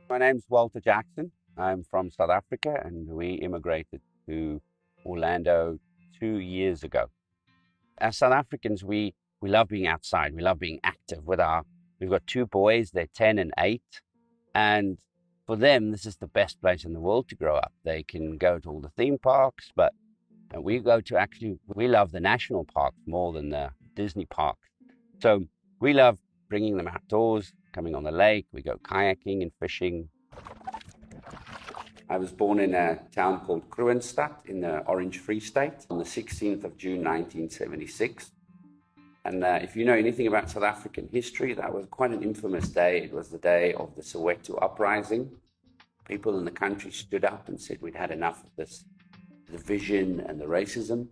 My name's Walter Jackson. I'm from South Africa and we immigrated to Orlando 2 years ago. As South Africans, we love being outside. We love being active we've got two boys, they're 10 and 8. And for them, this is the best place in the world to grow up. They can go to all the theme parks, but we love the national parks more than the Disney park. So we love bringing them outdoors, coming on the lake. We go kayaking and fishing. I was born in a town called Kroonstad in the Orange Free State on the 16th of June, 1976. And if you know anything about South African history, that was quite an infamous day. It was the day of the Soweto uprising. People in the country stood up and said we'd had enough of this division and the racism.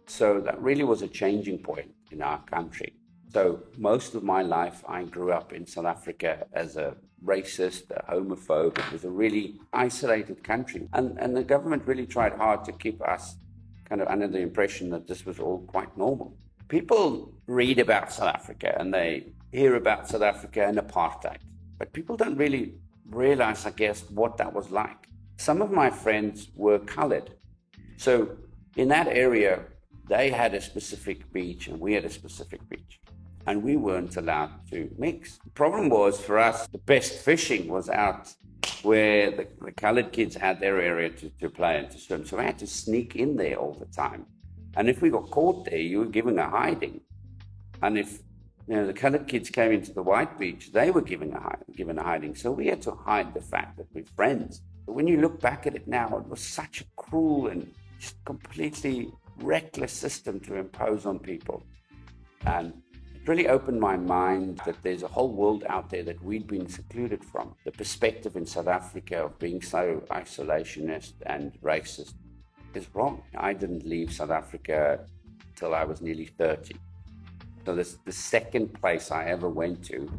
So that really was a changing point in our country. So most of my life, I grew up in South Africa as a racist, a homophobe. It was a really isolated country. And the government really tried hard to keep us kind of under the impression that this was all quite normal. People read about South Africa and they hear about South Africa and apartheid, but people don't really realize, I guess, what that was like. Some of my friends were colored. So in that area, they had a specific beach and we had a specific beach. And we weren't allowed to mix. The problem was for us, the best fishing was out where the colored kids had their area to play and to swim. So we had to sneak in there all the time. And if we got caught there, you were given a hiding. And if the colored kids came into the white beach, they were given a hiding. So we had to hide the fact that we're friends. But when you look back at it now, it was such a cruel and just completely reckless system to impose on people. And it really opened my mind that there's a whole world out there that we'd been secluded from. The perspective in South Africa of being so isolationist and racist is wrong. I didn't leave South Africa till I was nearly 30. So the second place I ever went to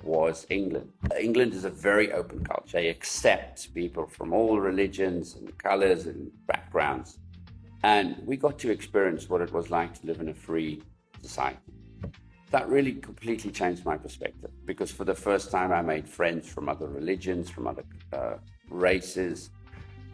was England. England is a very open culture. They accept people from all religions and colors and backgrounds. And we got to experience what it was like to live in a free society. That really completely changed my perspective because for the first time I made friends from other religions, from other races.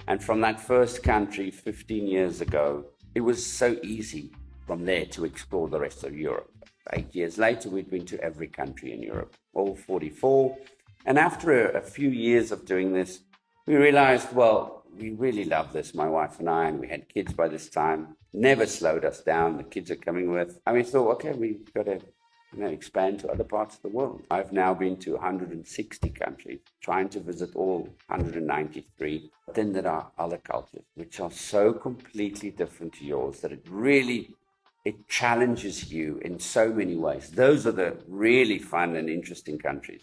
And from that first country 15 years ago, it was so easy from there to explore the rest of Europe. 8 years later, we'd been to every country in Europe, all 44. And after a few years of doing this, we realized, well, we really love this, my wife and I, and we had kids by this time. Never slowed us down. The kids are coming with. And we thought, okay, we've got to expand to other parts of the world. I've now been to 160 countries, trying to visit all 193. But then there are other cultures which are so completely different to yours that it challenges you in so many ways. Those are the really fun and interesting countries.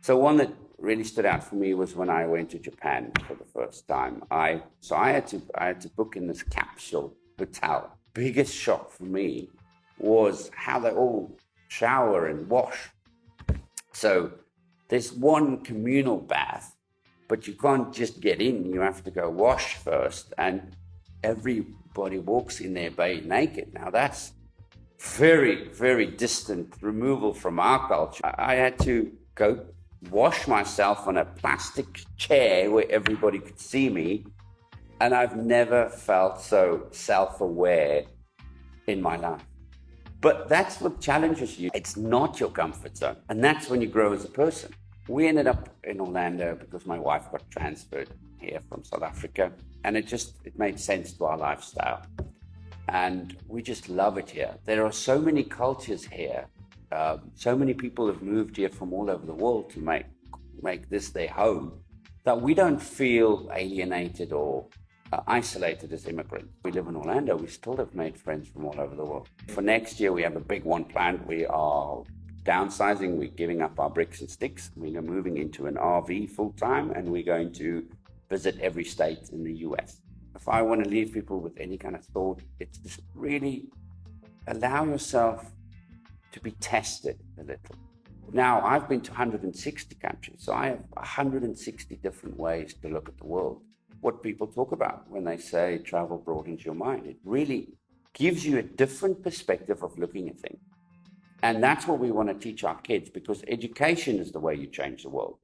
So one that really stood out for me was when I went to Japan for the first time. I had to book in this capsule hotel. Biggest shock for me was how they all shower and wash. So there's one communal bath, but you can't just get in. You have to go wash first, and everybody walks in there bathed naked. Now that's very, very distant removal from our culture. I had to go wash myself on a plastic chair where everybody could see me, and I've never felt so self-aware in my life. But that's what challenges you. It's not your comfort zone. And that's when you grow as a person. We ended up in Orlando because my wife got transferred here from South Africa. And it made sense to our lifestyle. And we just love it here. There are so many cultures here. So many people have moved here from all over the world to make this their home that we don't feel alienated or isolated as immigrants. We live in Orlando, we still have made friends from all over the world. For next year, we have a big one planned. We are downsizing, we're giving up our bricks and sticks. We're moving into an RV full time, and we're going to visit every state in the US. If I want to leave people with any kind of thought, it's just really allow yourself to be tested a little. Now, I've been to 160 countries, so I have 160 different ways to look at the world. What people talk about when they say travel broadens your mind. It really gives you a different perspective of looking at things. And that's what we want to teach our kids, because education is the way you change the world.